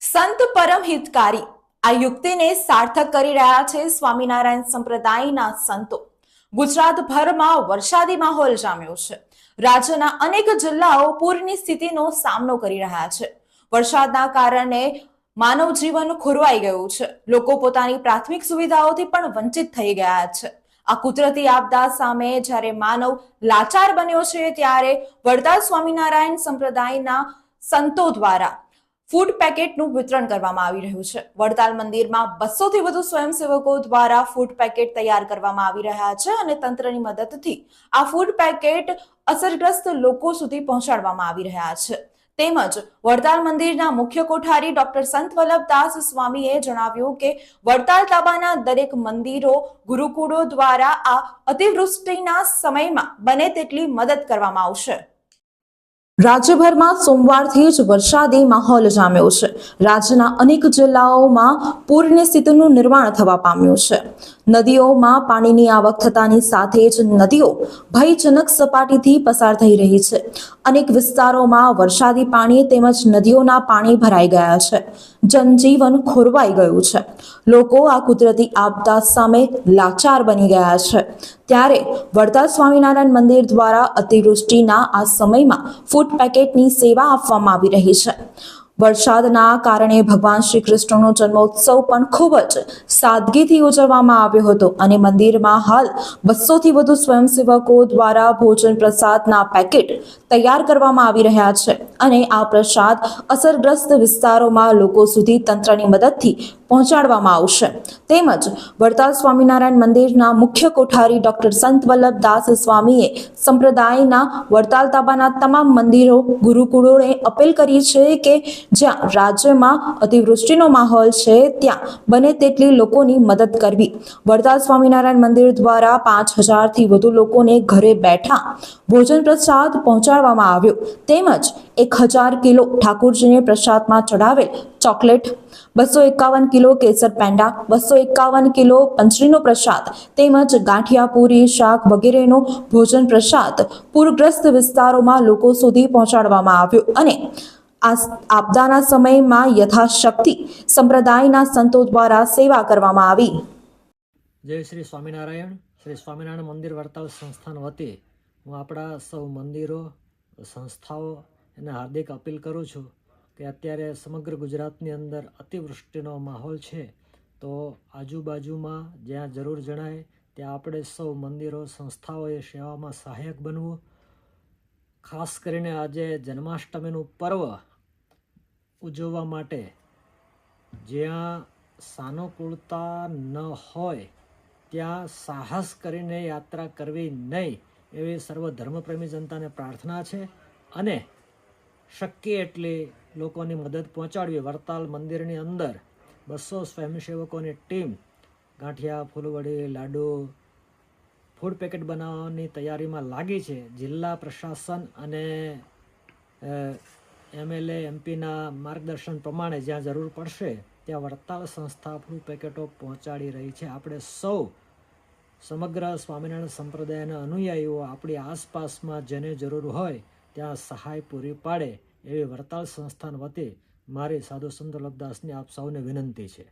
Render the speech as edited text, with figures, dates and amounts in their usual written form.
સંત પરમ હિતકારી આ યુક્તિને સાર્થક કરી રહ્યા છે સ્વામિનારાયણ સંપ્રદાયના સંતો। ગુજરાતભરમાં વરસાદી માહોલ જામ્યો છે। રાજ્યના અનેક જિલ્લાઓ પૂરની સ્થિતિનો સામનો કરી રહ્યા છે। વરસાદના કારણે માનવ જીવન ખોરવાઈ ગયું છે। લોકો પોતાની પ્રાથમિક સુવિધાઓથી પણ વંચિત થઈ ગયા છે। આ કુદરતી આપદા સામે જ્યારે માનવ લાચાર બન્યો છે, ત્યારે વડતાલ સ્વામિનારાયણ સંપ્રદાયના સંતો દ્વારા ફૂડ પેકેટનું વિતરણ કરવામાં આવી રહ્યું છે। વડતાલ મંદિરમાં 200 થી વધુ સ્વયંસેવકો દ્વારા ફૂડ પેકેટ તૈયાર કરવામાં આવી રહ્યા છે અને તંત્રની મદદથી આ ફૂડ પેકેટ અસરગ્રસ્ત લોકો સુધી પહોંચાડવામાં આવી રહ્યા છે। તેમજ વડતાલ મંદિરના મુખ્ય કોઠારી ડોક્ટર સંત વલ્લભદાસ સ્વામીએ જણાવ્યું કે વડતાલ તાબાના દરેક મંદિરો ગુરુકુળો દ્વારા આ અતિવૃષ્ટિના સમયમાં બને તેટલી મદદ કરવામાં આવશે। રાજ્યભરમાં સોમવારથી જ વરસાદી માહોલ જામ્યો છે। રાજ્યના અનેક જિલ્લાઓમાં પૂરની સ્થિતિનું નિર્માણ થવા પામ્યું છે। નદીઓમાં પાણીની આવક થતાની સાથે જ નદીઓ ભયજનક સપાટીથી પસાર થઈ રહી છે। અનેક વિસ્તારોમાં વરસાદી પાણી તેમજ નદીઓના પાણી ભરાઈ ગયા છે। જનજીવન ખોરવાઈ ગયું છે। લોકો આ કુદરતી આપદા સામે લાચાર બની ગયા છે। ત્યારે વડતાલ સ્વામિનારાયણ મંદિર દ્વારા અતિવૃષ્ટિના આ સમયમાં ફૂડ પેકેટની સેવા આપવામાં આવી રહી છે। વરસાદના કારણે ભગવાન શ્રી કૃષ્ણનો જન્મોત્સવ પણ ખૂબ જ સાદગીથી ઉજવવામાં આવ્યો હતો અને મંદિરમાં હાલ 200 થી વધુ સ્વયંસેવકો દ્વારા ભોજન પ્રસાદના પેકેટ તૈયાર કરવામાં આવી રહ્યા છે અને આ પ્રસાદ અસરગ્રસ્ત વિસ્તારોમાં લોકો સુધી તંત્રની મદદથી પહોંચાડવામાં આવશે। તેમજ વડતાલ સ્વામિનારાયણ મંદિરના મુખ્ય કોઠારી ડોક્ટર સંત વલ્લભદાસ સ્વામીએ સંપ્રદાયના વડતાલ તાબાના તમામ મંદિરો ગુરુકુળોને અપીલ કરી છે કે જ્યાં રાજ્યમાં અતિવૃષ્ટિનો માહોલ છે, ત્યાં બને તેટલી લોકોની મદદ કરવી। વડતાલ સ્વામિનારાયણ મંદિર દ્વારા 5000 થી વધુ લોકોને ઘરે બેઠા ભોજન પ્રસાદ પહોંચાડવામાં આવ્યો। તેમજ 1000 કિલો ઠાકોરજીને પ્રસાદમાં ચડાવેલ ચોકલેટ, 251 કિલો કેસર પેંડા, 251 કિલો પંચરીનો પ્રસાદ તેમજ ગાંઠિયા, પૂરી, શાક વગેરેનો ભોજન પ્રસાદ પૂરગ્રસ્ત વિસ્તારોમાં લોકો સુધી પહોંચાડવામાં આવ્યો અને આ આપદાના સમયમાં યથાશક્તિ સંપ્રદાયના સંતો દ્વારા સેવા કરવામાં આવી। જય શ્રી સ્વામિનારાયણ મંદિર વડતાલ સંસ્થાન વતી હું આપણા સૌ મંદિરો સંસ્થાઓ એને હાર્દિક અપીલ કરું છું કે અત્યારે સમગ્ર ગુજરાતની અંદર અતિવૃષ્ટિનો માહોલ છે, તો આજુબાજુમાં જ્યાં જરૂર જણાય ત્યાં આપણે સૌ મંદિરો સંસ્થાઓએ સેવામાં સહાયક બનવું। ખાસ કરીને આજે જન્માષ્ટમીનું પર્વ ઉજવવા માટે જ્યાં સાનુકૂળતા ન હોય ત્યાં સાહસ કરીને યાત્રા કરવી નહીં, એવી સર્વ ધર્મપ્રેમી જનતાને પ્રાર્થના છે અને શક્ય એટલી લોકોની મદદ પહોંચાડવી। વડતાલ મંદિરની અંદર 200 સ્વયંસેવકોની ટીમ ગાંઠિયા, ફૂલવડી, લાડુ, ફૂડ પેકેટ બનાવવાની તૈયારીમાં લાગી છે। જિલ્લા પ્રશાસન અને MLA MPના માર્ગદર્શન પ્રમાણે જ્યાં જરૂર પડશે ત્યાં વડતાલ સંસ્થા ફૂડ પેકેટો પહોંચાડી રહી છે। આપણે સૌ સમગ્ર સ્વામિનારાયણ સંપ્રદાયના અનુયાયીઓ આપણી આસપાસમાં જેને જરૂર હોય ત્યાં સહાય પૂરી પાડે એવી વડતાલ સંસ્થાન વતી મારી સાધુ સંત વલ્લભદાસની આપ સૌને વિનંતી છે।